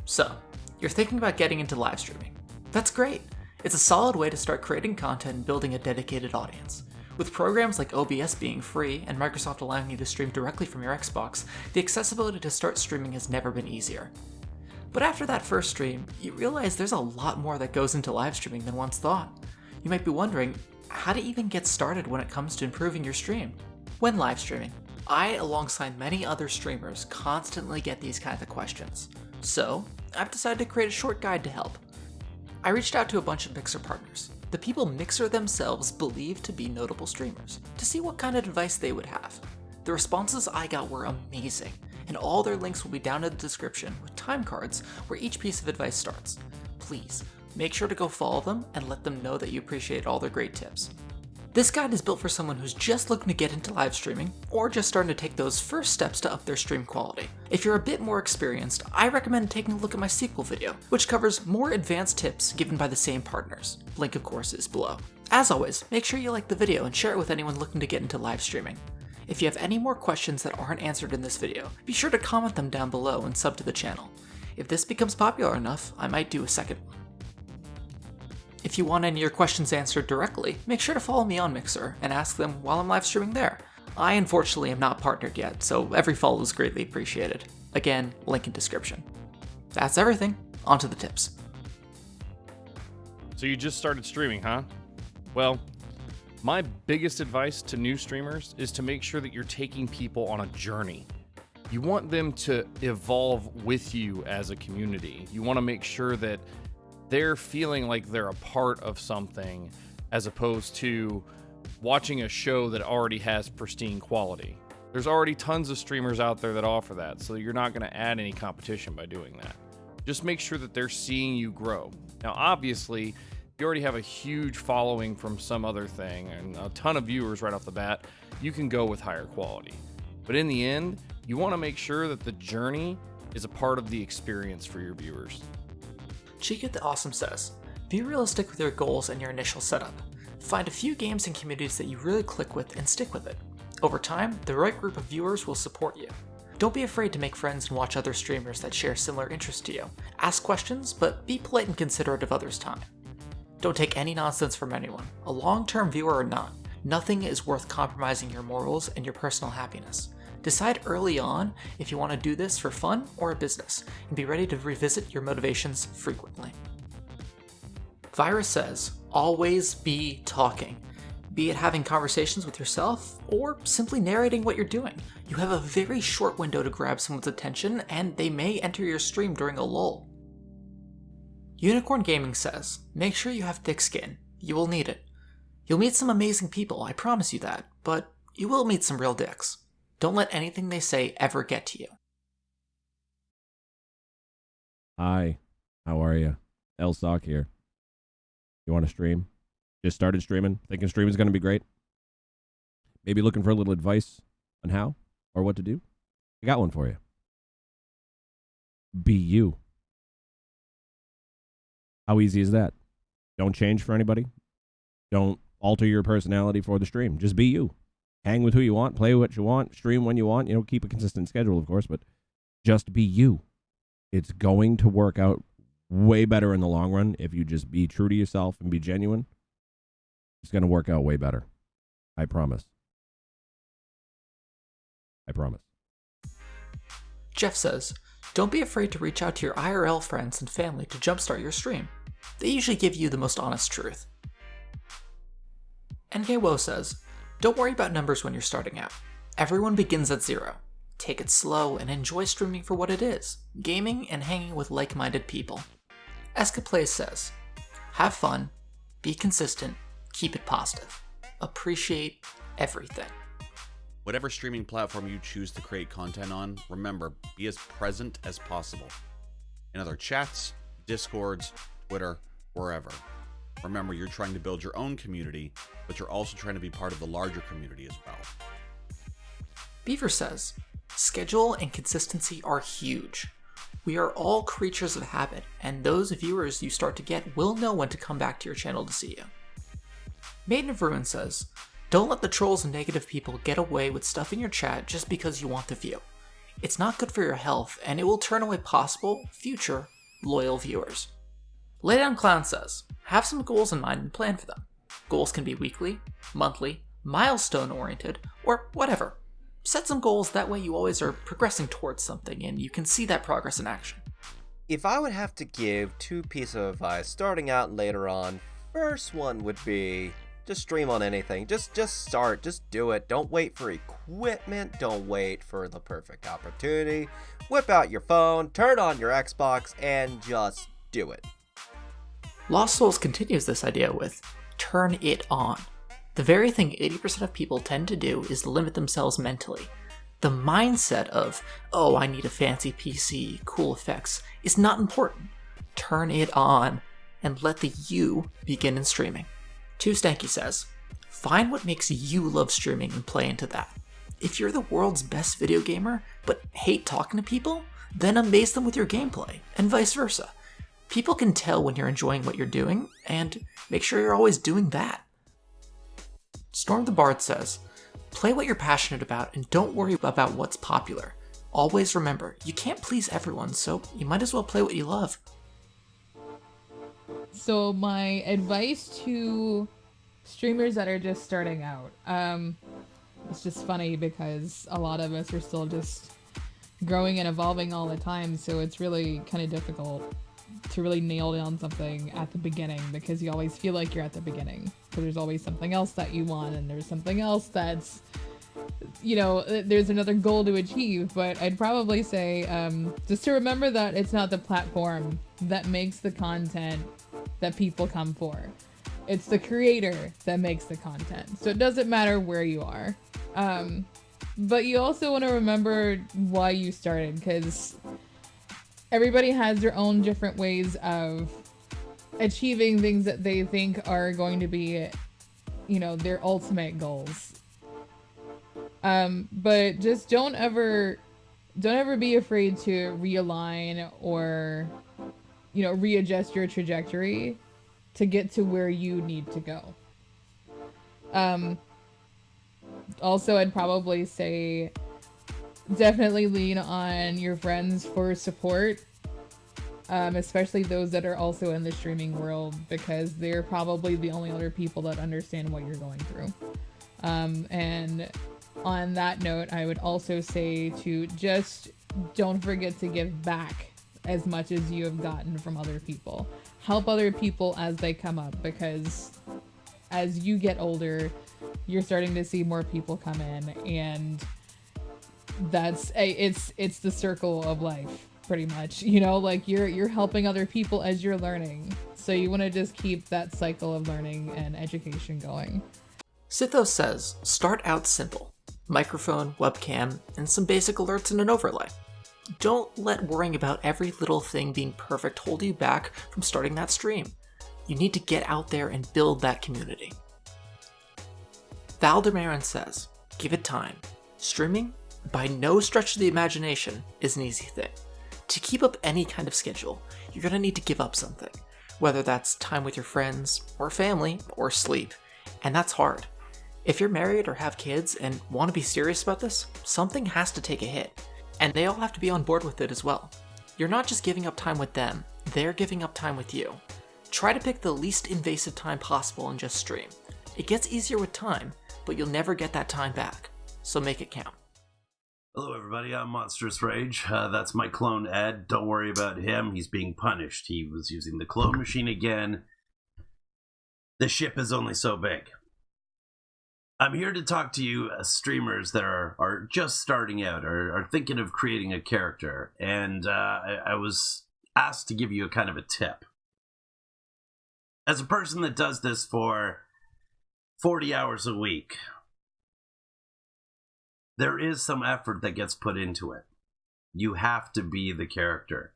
So, you're thinking about getting into live streaming. That's great. It's a solid way to start creating content and building a dedicated audience. With programs like OBS being free and Microsoft allowing you to stream directly from your Xbox, the accessibility to start streaming has never been easier. But after that first stream, you realize there's a lot more that goes into live streaming than once thought. You might be wondering how to even get started when it comes to improving your stream. When live streaming, I, alongside many other streamers, constantly get these kinds of questions. So, I've decided to create a short guide to help. I reached out to a bunch of Mixer partners, the people Mixer themselves believe to be notable streamers, to see what kind of advice they would have. The responses I got were amazing, and all their links will be down in the description with time cards where each piece of advice starts. Please, make sure to go follow them and let them know that you appreciate all their great tips. This guide is built for someone who's just looking to get into live streaming, or just starting to take those first steps to up their stream quality. If you're a bit more experienced, I recommend taking a look at my sequel video, which covers more advanced tips given by the same partners. Link of course is below. As always, make sure you like the video and share it with anyone looking to get into live streaming. If you have any more questions that aren't answered in this video, be sure to comment them down below and sub to the channel. If this becomes popular enough, I might do a second one. If you want any of your questions answered directly, make sure to follow me on Mixer and ask them while I'm live streaming there. I unfortunately am not partnered yet, so every follow is greatly appreciated. Again, link in description. That's everything, on to the tips. So you just started streaming, huh? Well, my biggest advice to new streamers is to make sure that you're taking people on a journey. You want them to evolve with you as a community. You want to make sure that they're feeling like they're a part of something as opposed to watching a show that already has pristine quality. There's already tons of streamers out there that offer that, so you're not going to add any competition by doing that. Just make sure that they're seeing you grow. Now, obviously, you already have a huge following from some other thing and a ton of viewers right off the bat, you can go with higher quality. But in the end, you want to make sure that the journey is a part of the experience for your viewers. ChicaDeAwesome says, be realistic with your goals and your initial setup. Find a few games and communities that you really click with and stick with it. Over time, the right group of viewers will support you. Don't be afraid to make friends and watch other streamers that share similar interests to you. Ask questions, but be polite and considerate of others' time. Don't take any nonsense from anyone, a long-term viewer or not. Nothing is worth compromising your morals and your personal happiness. Decide early on if you want to do this for fun or a business, and be ready to revisit your motivations frequently. Virus says, always be talking. Be it having conversations with yourself, or simply narrating what you're doing. You have a very short window to grab someone's attention, and they may enter your stream during a lull. UnicornGaming says, make sure you have thick skin. You will need it. You'll meet some amazing people, I promise you that, but you will meet some real dicks. Don't let anything they say ever get to you. Hi, how are you? ElSock here. You want to stream? Just started streaming? Thinking streaming's going to be great? Maybe looking for a little advice on how or what to do? I got one for you. Be you. How easy is that? Don't change for anybody. Don't alter your personality for the stream. Just be you. Hang with who you want, play what you want, stream when you want. You know, keep a consistent schedule, of course, but just be you. It's going to work out way better in the long run if you just be true to yourself and be genuine. It's going to work out way better. I promise. I promise. Jeff says, don't be afraid to reach out to your IRL friends and family to jumpstart your stream. They usually give you the most honest truth. NKWhoa says, don't worry about numbers when you're starting out. Everyone begins at zero. Take it slow and enjoy streaming for what it is, gaming and hanging with like-minded people. EscaPlays says, have fun, be consistent, keep it positive. Appreciate everything. Whatever streaming platform you choose to create content on, remember, be as present as possible. In other chats, Discords, Twitter, wherever. Remember, you're trying to build your own community, but you're also trying to be part of the larger community as well. Beaver says, schedule and consistency are huge. We are all creatures of habit, and those viewers you start to get will know when to come back to your channel to see you. MaidenOfRuin says, don't let the trolls and negative people get away with stuff in your chat just because you want the view. It's not good for your health, and it will turn away possible, future, loyal viewers. LayDwnClown says, have some goals in mind and plan for them. Goals can be weekly, monthly, milestone-oriented, or whatever. Set some goals, that way you always are progressing towards something and you can see that progress in action. If I would have to give 2 pieces of advice starting out and later on, first one would be just stream on anything. Just start, just do it. Don't wait for equipment, don't wait for the perfect opportunity. Whip out your phone, turn on your Xbox, and just do it. Lost Souls continues this idea with, turn it on. The very thing 80% of people tend to do is limit themselves mentally. The mindset of, oh, I need a fancy PC, cool effects, is not important. Turn it on, and let the you begin in streaming. 2Stanky says, find what makes you love streaming and play into that. If you're the world's best video gamer, but hate talking to people, then amaze them with your gameplay, and vice versa. People can tell when you're enjoying what you're doing, and make sure you're always doing that. StormTheBard says, play what you're passionate about and don't worry about what's popular. Always remember, you can't please everyone, so you might as well play what you love. So my advice to streamers that are just starting out, it's just funny because a lot of us are still just growing and evolving all the time, so it's really kind of difficult to really nail down something at the beginning because you always feel like you're at the beginning. So there's always something else that you want and there's something else that's, you know, there's another goal to achieve. But I'd probably say just to remember that it's not the platform that makes the content that people come for. It's the creator that makes the content. So it doesn't matter where you are. But you also want to remember why you started, because everybody has their own different ways of achieving things that they think are going to be, you know, their ultimate goals. But just don't ever be afraid to realign or, you know, readjust your trajectory to get to where you need to go. Also, I'd probably say definitely lean on your friends for support, especially those that are also in the streaming world, because they're probably the only other people that understand what you're going through. And on that note, I would also say to just don't forget to give back as much as you have gotten from other people. Help other people as they come up, because as you get older, you're starting to see more people come in, and it's the circle of life, pretty much. You know, like you're helping other people as you're learning. So you want to just keep that cycle of learning and education going. Sithos says, start out simple. Microphone, webcam, and some basic alerts and an overlay. Don't let worrying about every little thing being perfect hold you back from starting that stream. You need to get out there and build that community. Valdamaren says, give it time. Streaming, by no stretch of the imagination, is an easy thing. To keep up any kind of schedule, you're going to need to give up something, whether that's time with your friends, or family, or sleep, and that's hard. If you're married or have kids and want to be serious about this, something has to take a hit, and they all have to be on board with it as well. You're not just giving up time with them, they're giving up time with you. Try to pick the least invasive time possible and just stream. It gets easier with time, but you'll never get that time back, so make it count. Hello everybody, I'm MonsterousRage. That's my clone Ed. Don't worry about him, he's being punished. He was using the clone machine again. The ship is only so big. I'm here to talk to you streamers that are just starting out, or are thinking of creating a character, and I was asked to give you a kind of a tip. As a person that does this for 40 hours a week, there is some effort that gets put into it. You have to be the character.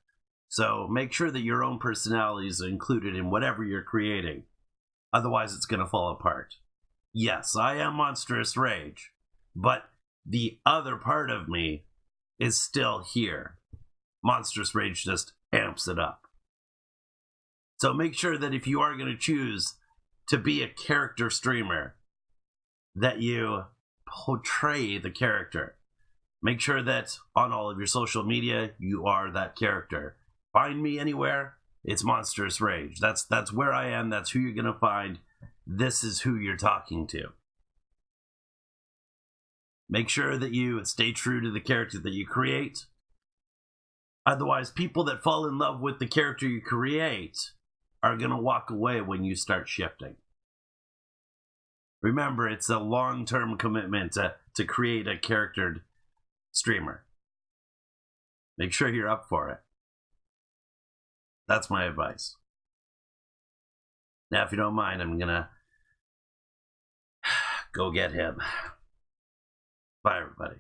So make sure that your own personality is included in whatever you're creating. Otherwise, it's going to fall apart. Yes, I am MonsterousRage, but the other part of me is still here. MonsterousRage just amps it up. So make sure that if you are going to choose to be a character streamer, that you portray the character. Make sure that on all of your social media, you are that character. find me anywhere, it's MonsterousRage. That's where I am. That's who you're going to find. This is who you're talking to. Make sure that you stay true to the character that you create. Otherwise, people that fall in love with the character you create are going to walk away when you start shifting. Remember, it's a long-term commitment to create a charactered streamer. Make sure you're up for it. That's my advice. Now, if you don't mind, I'm going to go get him. Bye, everybody.